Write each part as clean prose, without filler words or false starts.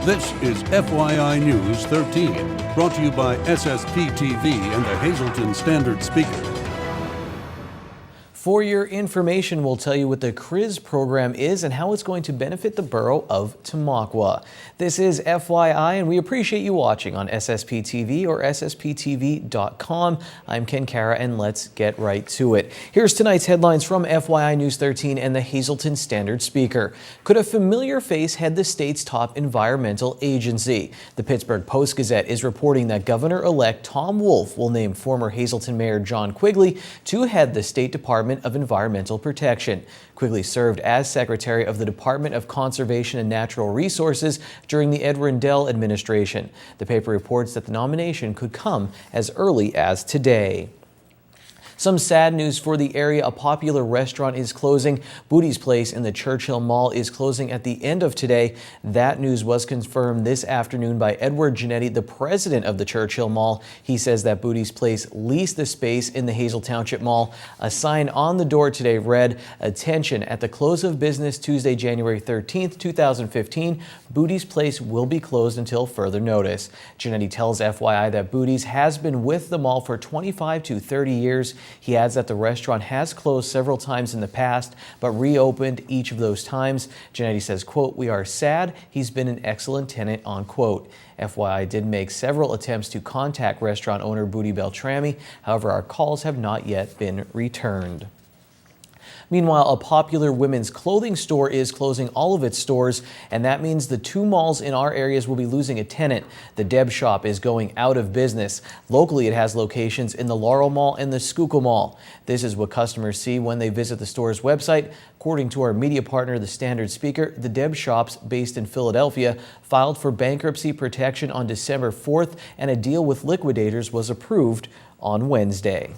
This is FYI News 13, brought to you by SSPTV and the Hazleton Standard Speaker. For your information, we'll tell you what the CRIZ program is and how it's going to benefit the borough of Tamaqua. This is FYI, and we appreciate you watching on SSPTV or SSPTV.com. I'm Ken Kara, and let's get right to it. Here's tonight's headlines from FYI News 13 and the Hazleton Standard Speaker. Could a familiar face head the state's top environmental agency? The Pittsburgh Post-Gazette is reporting that Governor-elect Tom Wolf will name former Hazleton Mayor John Quigley to head the State Department of Environmental Protection. Quigley served as Secretary of the Department of Conservation and Natural Resources during the Ed Rendell administration. The paper reports that the nomination could come as early as today. Some sad news for the area. A popular restaurant is closing. Booty's Place in the Churchill Mall is closing at the end of today. That news was confirmed this afternoon by Edward Giannetti, the president of the Churchill Mall. He says that Booty's Place leased the space in the Hazel Township Mall. A sign on the door today read, "Attention, at the close of business Tuesday, January 13th, 2015, Booty's Place will be closed until further notice." Giannetti tells FYI that Booty's has been with the mall for 25 to 30 years. He adds that the restaurant has closed several times in the past, but reopened each of those times. Giannetti says, quote, "We are sad. He's been an excellent tenant," unquote. FYI did make several attempts to contact restaurant owner Booty Beltrami. However, our calls have not yet been returned. Meanwhile, a popular women's clothing store is closing all of its stores, and that means the two malls in our areas will be losing a tenant. The Deb Shop is going out of business. Locally, it has locations in the Laurel Mall and the Schuylkill Mall. This is what customers see when they visit the store's website. According to our media partner, the Standard Speaker, the Deb Shops, based in Philadelphia, filed for bankruptcy protection on December 4th, and a deal with liquidators was approved on Wednesday.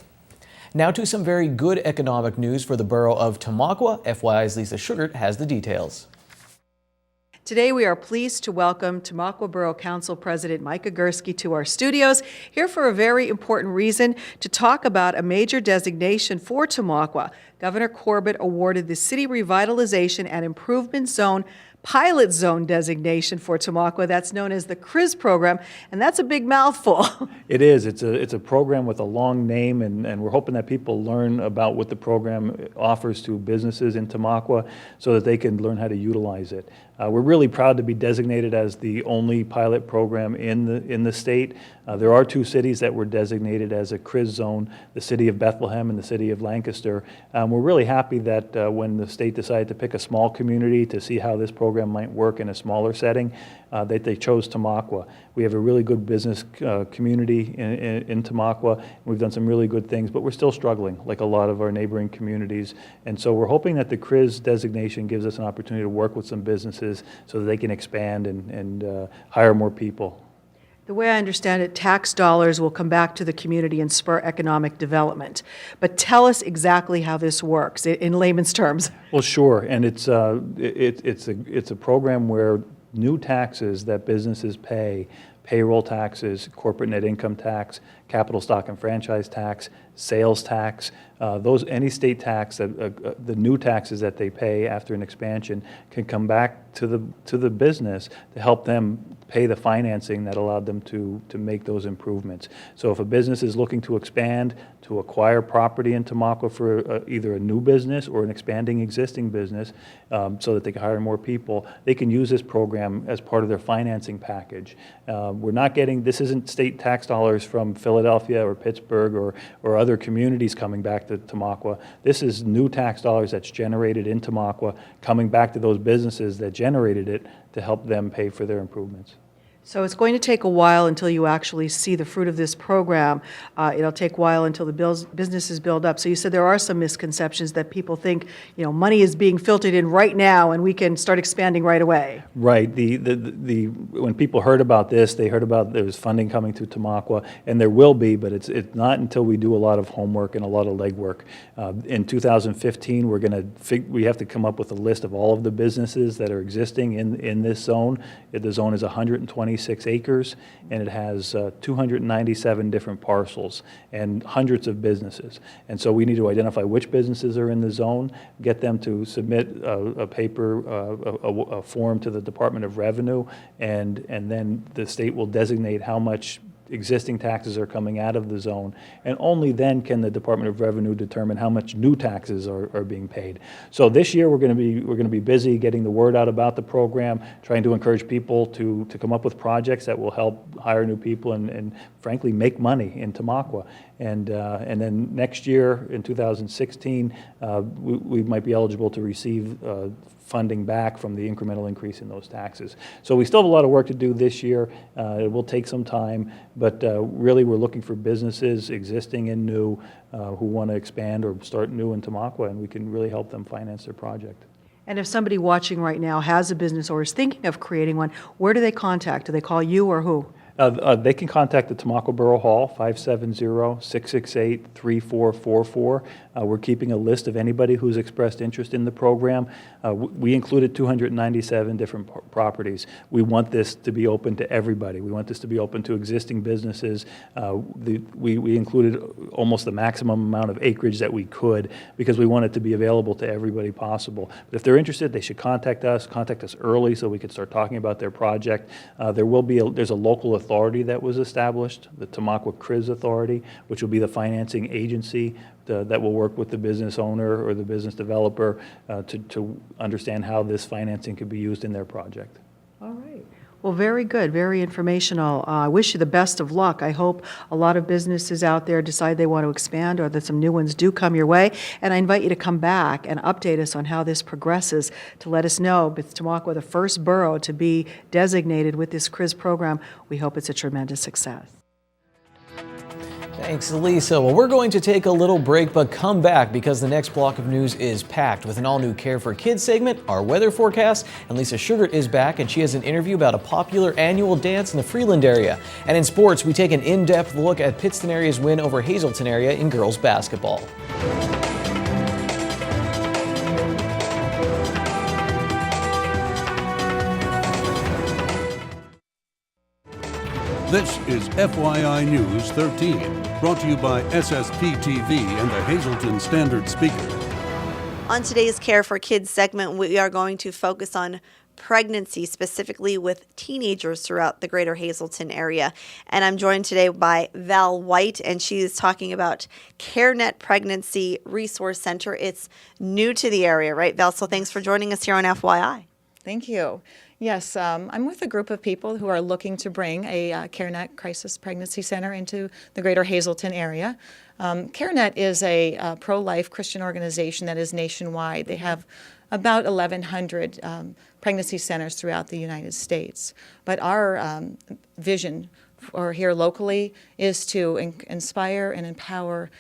Now to some very good economic news for the borough of Tamaqua. FYI's Lisa Sugart has the details. Today we are pleased to welcome Tamaqua Borough Council President Micah Gursky to our studios, here for a very important reason, to talk about a major designation for Tamaqua. Governor Corbett awarded the City Revitalization and Improvement Zone Pilot Zone designation for Tamaqua. That's known as the CRIZ program, and that's a big mouthful. It is. It's a program with a long name, and we're hoping that people learn about what the program offers to businesses in Tamaqua so that they can learn how to utilize it. We're really proud to be designated as the only pilot program in the state. There are two cities that were designated as a CRIZ zone, the city of Bethlehem and the city of Lancaster. We're really happy that when the state decided to pick a small community to see how this program might work in a smaller setting, that they chose Tamaqua. We have a really good business community in Tamaqua. We've done some really good things, but we're still struggling, like a lot of our neighboring communities. And so we're hoping that the CRIZ designation gives us an opportunity to work with some businesses so that they can expand and hire more people. The way I understand it, tax dollars will come back to the community and spur economic development. But tell us exactly how this works in layman's terms. Well, sure, and it's a program where new taxes that businesses pay, payroll taxes, corporate net income tax, capital stock and franchise tax, sales tax, any state tax that the new taxes that they pay after an expansion can come back to the business to help them pay the financing that allowed them to make those improvements. So if a business is looking to expand, to acquire property in Tamaqua for either a new business or an expanding existing business, so that they can hire more people, they can use this program as part of their financing package. We're not getting, this isn't state tax dollars from Philadelphia or Pittsburgh or other communities coming back to Tamaqua. This is new tax dollars that's generated in Tamaqua coming back to those businesses that generated it to help them pay for their improvements. So it's going to take a while until you actually see the fruit of this program. It'll take a while until the businesses build up. So you said there are some misconceptions that people think, money is being filtered in right now and we can start expanding right away. Right. When people heard about this, they heard about there was funding coming to Tamaqua, and there will be, but it's not until we do a lot of homework and a lot of legwork. In 2015, we have to come up with a list of all of the businesses that are existing in this zone. The zone is 120 26 acres, and it has 297 different parcels and hundreds of businesses. And so we need to identify which businesses are in the zone, get them to submit a paper, a form to the Department of Revenue, and then the state will designate how much existing taxes are coming out of the zone, and only then can the Department of Revenue determine how much new taxes are being paid. So this year we're going to be busy getting the word out about the program, trying to encourage people to come up with projects that will help hire new people and frankly make money in Tamaqua. And then next year in 2016 we might be eligible to receive funding back from the incremental increase in those taxes. So we still have a lot of work to do this year. It will take some time, but really we're looking for businesses, existing and new, who want to expand or start new in Tamaqua, and we can really help them finance their project. And if somebody watching right now has a business or is thinking of creating one, where do they contact? Do they call you or who? They can contact the Tamaqua Borough Hall, 570-668-3444. We're keeping a list of anybody who's expressed interest in the program. We included 297 different properties. We want this to be open to everybody. We want this to be open to existing businesses. We included almost the maximum amount of acreage that we could because we want it to be available to everybody possible. But if they're interested, they should contact us early so we can start talking about their project. There's a local authority that was established, the Tamaqua CRIZ Authority, which will be the financing agency that will work with the business owner or the business developer to understand how this financing could be used in their project. All right. Well, very good, very informational. I wish you the best of luck. I hope a lot of businesses out there decide they want to expand or that some new ones do come your way. And I invite you to come back and update us on how this progresses to let us know. With Tamaqua, the first borough to be designated with this CRIZ program, we hope it's a tremendous success. Thanks, Lisa. Well, we're going to take a little break, but come back because the next block of news is packed with an all-new Care for Kids segment, our weather forecast, and Lisa Sugart is back, and she has an interview about a popular annual dance in the Freeland area. And in sports, we take an in-depth look at Pittston area's win over Hazleton area in girls basketball. This is FYI News 13, brought to you by SSPTV and the Hazleton Standard Speaker. On today's Care for Kids segment, we are going to focus on pregnancy, specifically with teenagers throughout the greater Hazleton area. And I'm joined today by Val White, and she is talking about CareNet Pregnancy Resource Center. It's new to the area, right, Val? So thanks for joining us here on FYI. Thank you. Yes, I'm with a group of people who are looking to bring a CareNet Crisis Pregnancy Center into the greater Hazleton area. CareNet is a pro-life Christian organization that is nationwide. They have about 1,100 pregnancy centers throughout the United States. But our vision for here locally is to inspire and empower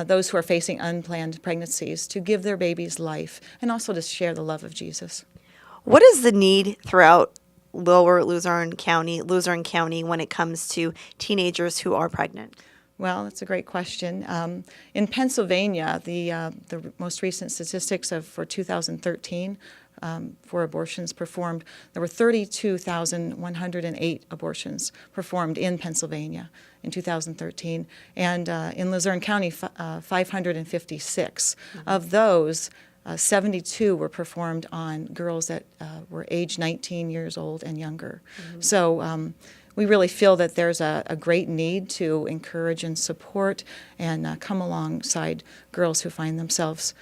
those who are facing unplanned pregnancies to give their babies life and also to share the love of Jesus. What is the need throughout lower Luzerne County when it comes to teenagers who are pregnant? Well, that's a great question. In Pennsylvania, the most recent statistics for 2013 for abortions performed, there were 32,108 abortions performed in Pennsylvania in 2013, and in Luzerne County, 556. Of those, 72 were performed on girls that were age 19 years old and younger. So we really feel that there's a great need to encourage and support and come alongside girls who find themselves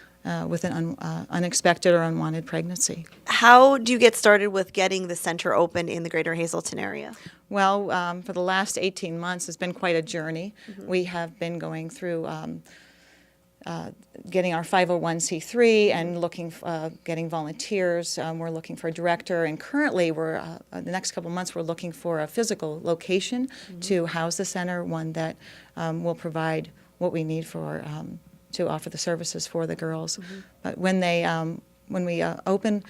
with an unexpected or unwanted pregnancy. How do you get started with getting the center open in the greater Hazleton area? Well, for the last 18 months, it's been quite a journey. We have been going through getting our 501c3 and getting volunteers. We're looking for a director, and currently we're the next couple months we're looking for a physical location to house the center, one that will provide what we need for to offer the services for the girls. But when we open,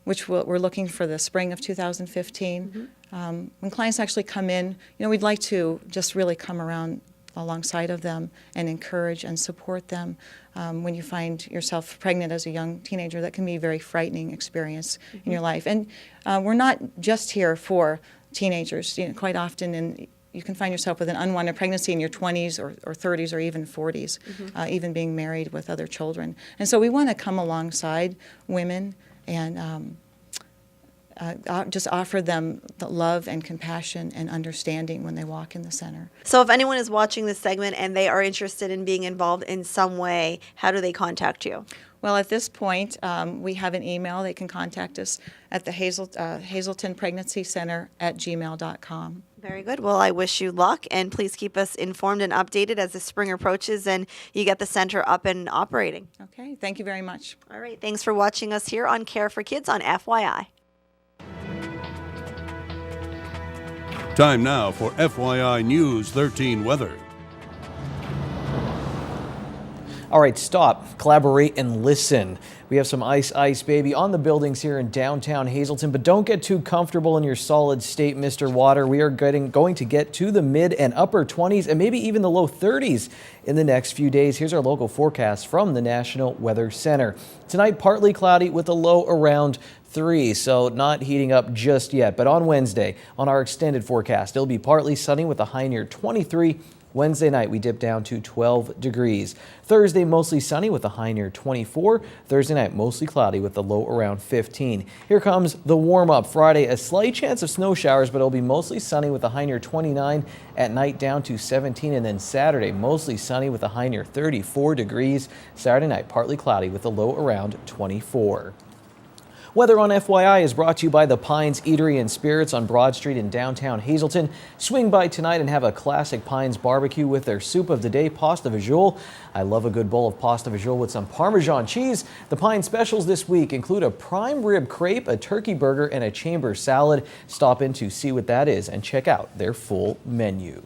which we're looking for the spring of 2015, when clients actually come in, we'd like to just really come around alongside of them and encourage and support them. When you find yourself pregnant as a young teenager, that can be a very frightening experience in your life. And we're not just here for teenagers. Quite often you can find yourself with an unwanted pregnancy in your 20s or 30s or even 40s, even being married with other children. And so we want to come alongside women and just offer them the love and compassion and understanding when they walk in the center. So if anyone is watching this segment and they are interested in being involved in some way, how do they contact you? Well, at this point, we have an email. They can contact us at the Hazelton Pregnancy Center at gmail.com. Very good. Well, I wish you luck, and please keep us informed and updated as the spring approaches and you get the center up and operating. Okay, thank you very much. All right. Thanks for watching us here on Care for Kids on FYI. Time now for FYI News 13 weather. All right, stop, collaborate, and listen. We have some ice, baby, on the buildings here in downtown Hazleton, but don't get too comfortable in your solid state, Mr. Water. We are going to get to the mid and upper 20s and maybe even the low 30s in the next few days. Here's our local forecast from the National Weather Center. Tonight, partly cloudy with a low around 3, so not heating up just yet. But on Wednesday, on our extended forecast, it'll be partly sunny with a high near 23. Wednesday night, we dip down to 12 degrees. Thursday, mostly sunny with a high near 24. Thursday night, mostly cloudy with a low around 15. Here comes the warm-up. Friday, a slight chance of snow showers, but it'll be mostly sunny with a high near 29. At night, down to 17. And then Saturday, mostly sunny with a high near 34 degrees. Saturday night, partly cloudy with a low around 24. Weather on FYI is brought to you by the Pines Eatery and Spirits on Broad Street in downtown Hazleton. Swing by tonight and have a classic Pines barbecue with their soup of the day, pasta visual. I love a good bowl of pasta visual with some Parmesan cheese. The Pine specials this week include a prime rib crepe, a turkey burger, and a chamber salad. Stop in to see what that is and check out their full menu.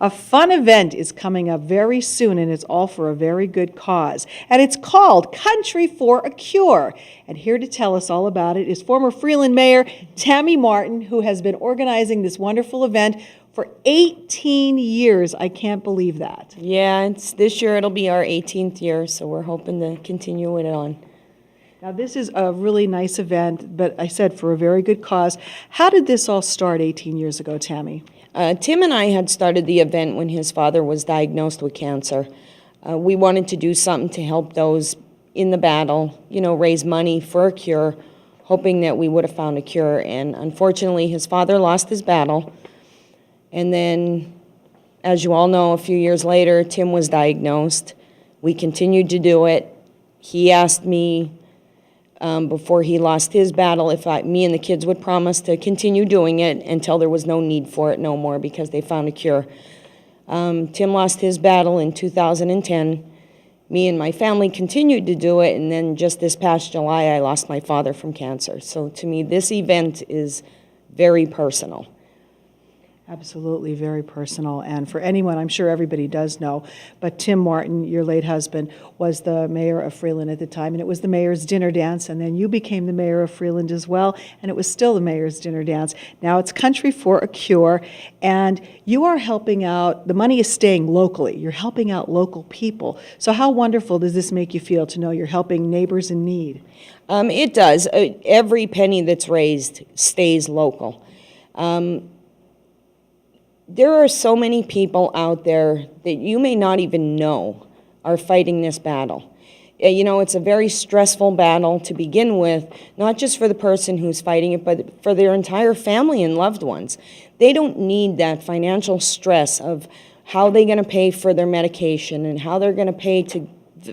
A fun event is coming up very soon, and it's all for a very good cause. And it's called Country for a Cure. And here to tell us all about it is former Freeland Mayor Tammy Martin, who has been organizing this wonderful event for 18 years. I can't believe that. Yeah, this year it'll be our 18th year, so we're hoping to continue it on. Now, this is a really nice event, but I said for a very good cause. How did this all start 18 years ago, Tammy? Tim and I had started the event when his father was diagnosed with cancer. We wanted to do something to help those in the battle, raise money for a cure, hoping that we would have found a cure. And unfortunately, his father lost his battle. And then, as you all know, a few years later, Tim was diagnosed. We continued to do it. He asked me before he lost his battle if me and the kids would promise to continue doing it until there was no need for it no more because they found a cure. Tim lost his battle in 2010. Me and my family continued to do it, and then just this past July I lost my father from cancer. So to me, this event is very personal. Absolutely, very personal. And for anyone, I'm sure everybody does know, but Tim Martin, your late husband, was the mayor of Freeland at the time, and it was the mayor's dinner dance, and then you became the mayor of Freeland as well, and it was still the mayor's dinner dance. Now it's Country for a Cure, and you are helping out, the money is staying locally. You're helping out local people. So how wonderful does this make you feel to know you're helping neighbors in need? It does. Every penny that's raised stays local. There are so many people out there that you may not even know are fighting this battle. It's a very stressful battle to begin with, not just for the person who's fighting it, but for their entire family and loved ones. They don't need that financial stress of how they're going to pay for their medication and how they're going to pay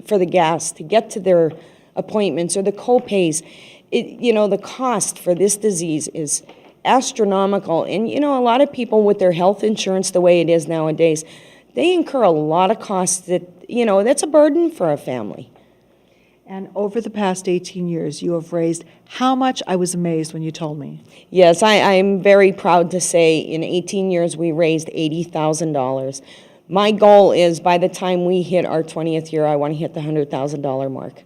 for the gas to get to their appointments or the co-pays. The cost for this disease is astronomical. And, a lot of people with their health insurance the way it is nowadays, they incur a lot of costs that, that's a burden for a family. And over the past 18 years, you have raised how much? I was amazed when you told me. Yes, I'm very proud to say in 18 years we raised $80,000. My goal is by the time we hit our 20th year, I want to hit the $100,000 mark.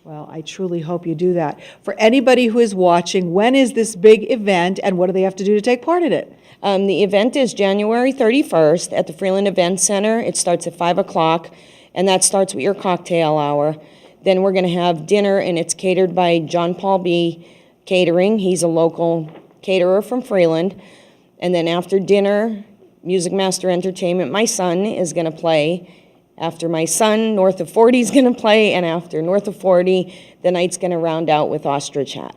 Well, I truly hope you do that. For anybody who is watching, when is this big event and what do they have to do to take part in it? The event is January 31st at the Freeland Event Center. It starts at 5 o'clock, and that starts with your cocktail hour. Then we're going to have dinner, and it's catered by John Paul B. catering. He's a local caterer from Freeland. And then after dinner, Music Master Entertainment, my son is going to play. After my son, North of 40 is going to play. And after North of 40, the night's going to round out with Ostrich Hat.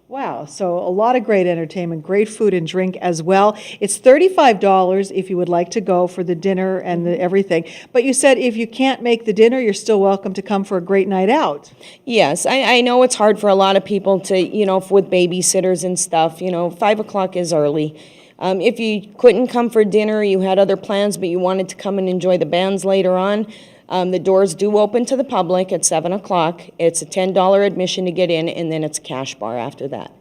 Wow, so a lot of great entertainment, great food and drink as well. It's $35 if you would like to go for the dinner and everything. But you said if you can't make the dinner, you're still welcome to come for a great night out. Yes, I know it's hard for a lot of people to, with babysitters and stuff, 5 o'clock is early. If you couldn't come for dinner, you had other plans, but you wanted to come and enjoy the bands later on, the doors do open to the public at 7 o'clock. It's a $10 admission to get in, and then it's a cash bar after that.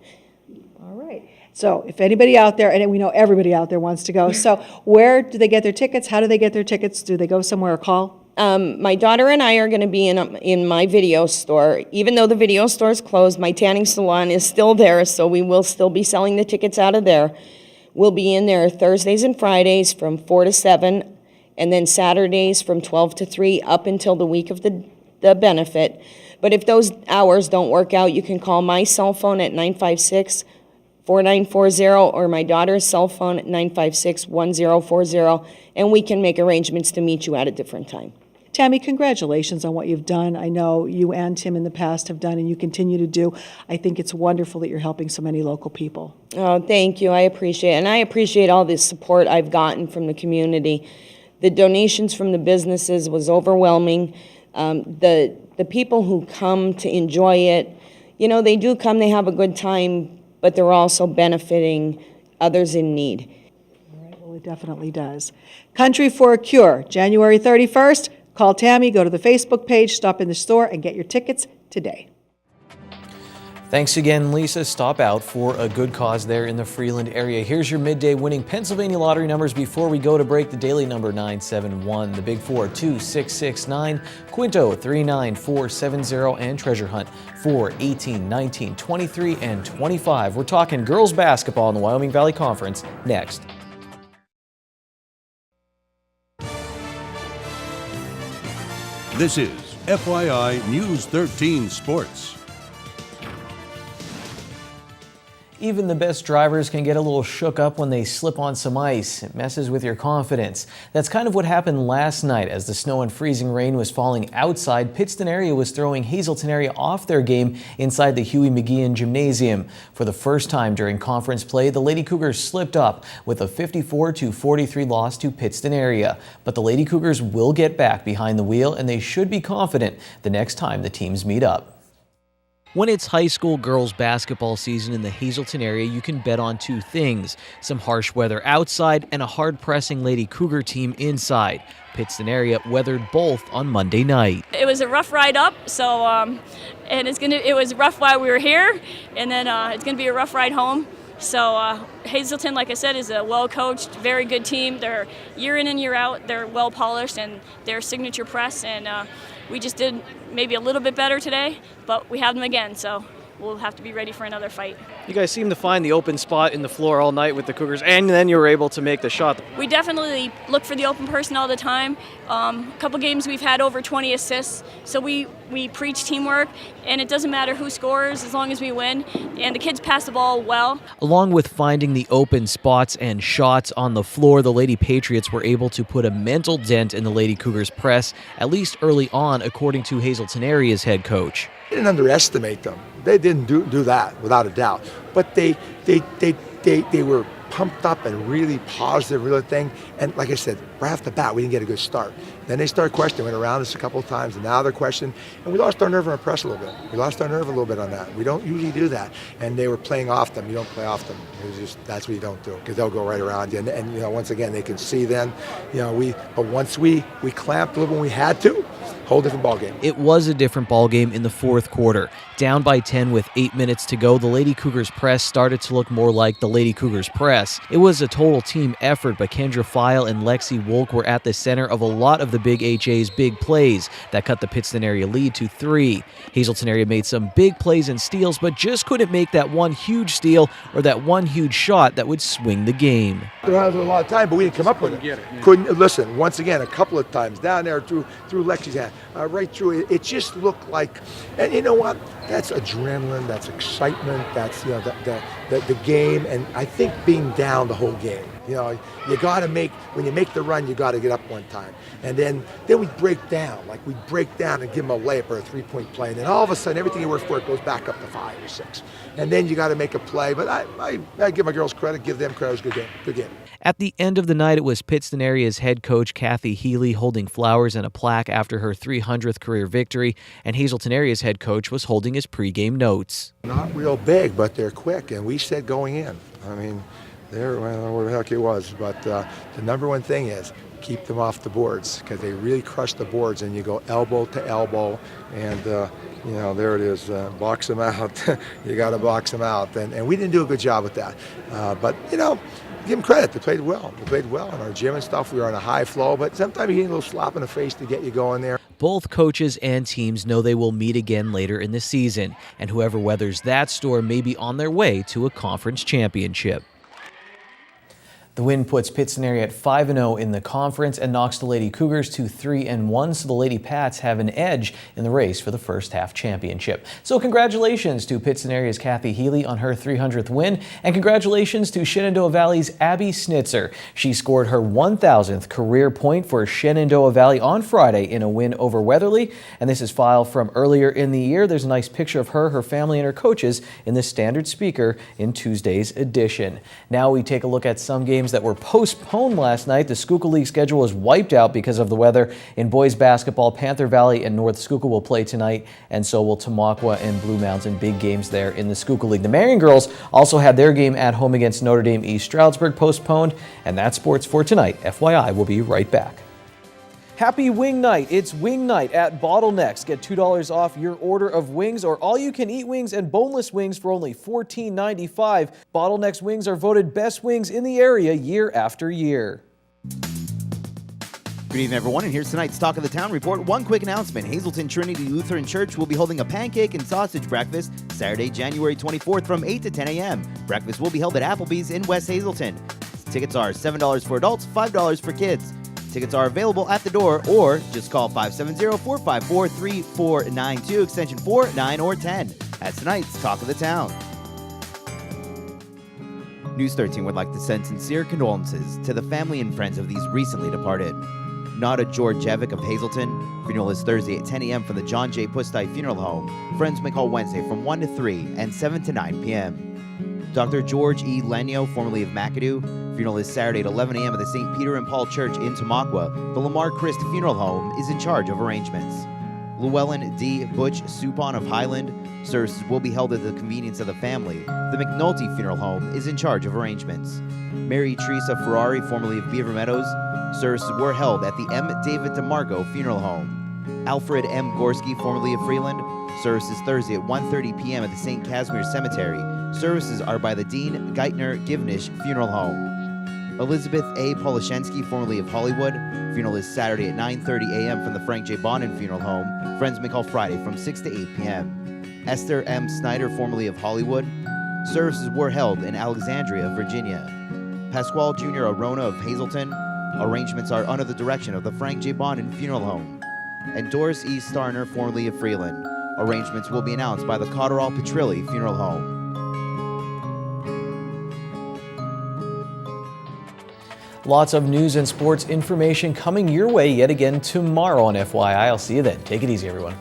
All right. So if anybody out there, and we know everybody out there wants to go, so where do they get their tickets? How do they get their tickets? Do they go somewhere or call? My daughter and I are going to be in my video store. Even though the video store is closed, my tanning salon is still there, so we will still be selling the tickets out of there. We'll be in there Thursdays and Fridays from 4 to 7, and then Saturdays from 12 to 3 up until the week of the benefit. But if those hours don't work out, you can call my cell phone at 956-4940 or my daughter's cell phone at 956-1040, and we can make arrangements to meet you at a different time. Tammy, congratulations on what you've done. I know you and Tim in the past have done and you continue to do. I think it's wonderful that you're helping so many local people. Oh, thank you. I appreciate it. And I appreciate all the support I've gotten from the community. The donations from the businesses was overwhelming. The people who come to enjoy it, they do come, they have a good time, but they're also benefiting others in need. All right, well, it definitely does. Country for a Cure, January 31st. Call Tammy, go to the Facebook page, stop in the store, and get your tickets today. Thanks again, Lisa. Stop out for a good cause there in the Freeland area. Here's your midday winning Pennsylvania lottery numbers before we go to break. The daily number 971, the big four 2669, Quinto 39470, and Treasure Hunt 4, 18, 19, 23, and 25. We're talking girls basketball in the Wyoming Valley Conference next. This is FYI News 13 Sports. Even the best drivers can get a little shook up when they slip on some ice. It messes with your confidence. That's kind of what happened last night as the snow and freezing rain was falling outside. Pittston area was throwing Hazelton area off their game inside the Huey McGeehan Gymnasium. For the first time during conference play, the Lady Cougars slipped up with a 54-43 loss to Pittston area. But the Lady Cougars will get back behind the wheel, and they should be confident the next time the teams meet up. When it's high school girls basketball season in the Hazelton area, you can bet on two things: some harsh weather outside and a hard-pressing Lady Cougar team inside. Pittston area weathered both on Monday night. It was a rough ride up, so and it was rough while we were here, and then it's gonna be a rough ride home. So Hazelton, like I said, is a well-coached, very good team. They're year in and year out. They're well-polished, and they're signature press, and we just did maybe a little bit better today, but we have them again, so we'll have to be ready for another fight. You guys seem to find the open spot in the floor all night with the Cougars, and then you were able to make the shot. We definitely look for the open person all the time. A couple games we've had over 20 assists, so we preach teamwork, and it doesn't matter who scores as long as we win, and the kids pass the ball well. Along with finding the open spots and shots on the floor, the Lady Patriots were able to put a mental dent in the Lady Cougars press, at least early on, according to Hazelton area's head coach. I didn't underestimate them. They didn't do that, without a doubt. But they were pumped up and really positive, really thing. And like I said, right off the bat, we didn't get a good start. Then they started questioning, went around us a couple of times, and now they're questioning. And we lost our nerve on our press a little bit. We lost our nerve a little bit on that. We don't usually do that. And they were playing off them. You don't play off them. It was just, that's what you don't do, because they'll go right around you. And once again, they can see then, but once we clamped a little when we had to, whole different ball game. It was a different ball game in the fourth quarter. Down by 10 with 8 minutes to go, the Lady Cougars press started to look more like the Lady Cougars press. It was a total team effort, but Kendra File and Lexi Wolk were at the center of a lot of the Big HA's big plays that cut the Pittston area lead to 3. Hazelton area made some big plays and steals, but just couldn't make that one huge steal or that one huge shot that would swing the game. There was a lot of time, but we didn't come up with it. Couldn't listen. Once again, a couple of times down there through Lexi's hand. right through. It just looked like, and you know what? That's adrenaline, that's excitement, that's the game, and I think being down the whole game. You got to when you make the run, you got to get up one time, and then we break down, and give them a layup or a 3-point play, and then all of a sudden everything you worked for it goes back up to 5 or 6, and then you got to make a play. But I give my girls credit, give them credit. It was a good game. At the end of the night, it was Pittston area's head coach Kathy Healy holding flowers and a plaque after her 300th career victory, and Hazleton area's head coach was holding his pregame notes. Not real big, but they're quick, and we said going in. I mean, I don't know what the heck it was, but the number one thing is keep them off the boards, because they really crush the boards, and you go elbow to elbow, and there it is, box them out. You got to box them out, and we didn't do a good job with that. But give them credit. They played well. In our gym and stuff, we were on a high flow, but sometimes you need a little slap in the face to get you going there. Both coaches and teams know they will meet again later in the season, and whoever weathers that storm may be on their way to a conference championship. The win puts Pittston area at 5-0 in the conference and knocks the Lady Cougars to 3-1, so the Lady Pats have an edge in the race for the first half championship. So congratulations to Pittston area's Kathy Healy on her 300th win, and congratulations to Shenandoah Valley's Abby Snitzer. She scored her 1,000th career point for Shenandoah Valley on Friday in a win over Weatherly, and this is filed from earlier in the year. There's a nice picture of her family, and her coaches in the Standard Speaker in Tuesday's edition. Now we take a look at some games that were postponed last night. The Schuylkill League schedule was wiped out because of the weather. In boys basketball, Panther Valley and North Schuylkill will play tonight, and so will Tamaqua and Blue Mountain. Big games there in the Schuylkill League. The Marion girls also had their game at home against Notre Dame East Stroudsburg postponed, and that's sports for tonight. FYI, we'll be right back. Happy Wing Night. It's Wing Night at Bottlenecks. Get $2 off your order of wings or all-you-can-eat wings and boneless wings for only $14.95. Bottlenecks wings are voted best wings in the area year after year. Good evening, everyone, and here's tonight's Talk of the Town report. One quick announcement. Hazleton Trinity Lutheran Church will be holding a pancake and sausage breakfast Saturday, January 24th from 8 to 10 a.m. Breakfast will be held at Applebee's in West Hazleton. Tickets are $7 for adults, $5 for kids. Tickets are available at the door, or just call 570-454-3492, extension 4, 9, or 10. That's tonight's Talk of the Town. News 13 would like to send sincere condolences to the family and friends of these recently departed. Nada Georgievic of Hazleton. Funeral is Thursday at 10 a.m. from the John J. Pustein Funeral Home. Friends may call Wednesday from 1 to 3 and 7 to 9 p.m. Dr. George E. Lenyo, formerly of McAdoo. Funeral is Saturday at 11 a.m. at the St. Peter and Paul Church in Tamaqua. The Lamar Christ Funeral Home is in charge of arrangements. Llewellyn D. Butch Supon of Highland. Services will be held at the convenience of the family. The McNulty Funeral Home is in charge of arrangements. Mary Teresa Ferrari, formerly of Beaver Meadows. Services were held at the M. David DeMarco Funeral Home. Alfred M. Gorski, formerly of Freeland. Services Thursday at 1:30 p.m. at the St. Casimir Cemetery. Services are by the Dean Geithner Givnish Funeral Home. Elizabeth A. Polashensky, formerly of Hollywood. Funeral is Saturday at 9:30 a.m. from the Frank J. Bonin Funeral Home. Friends may call Friday from 6 to 8 p.m. Esther M. Snyder, formerly of Hollywood. Services were held in Alexandria, Virginia. Pasquale Jr. Arona of Hazleton. Arrangements are under the direction of the Frank J. Bonin Funeral Home. And Doris E. Starner, formerly of Freeland. Arrangements will be announced by the Cotterall Petrilli Funeral Home. Lots of news and sports information coming your way yet again tomorrow on FYI. I'll see you then. Take it easy, everyone.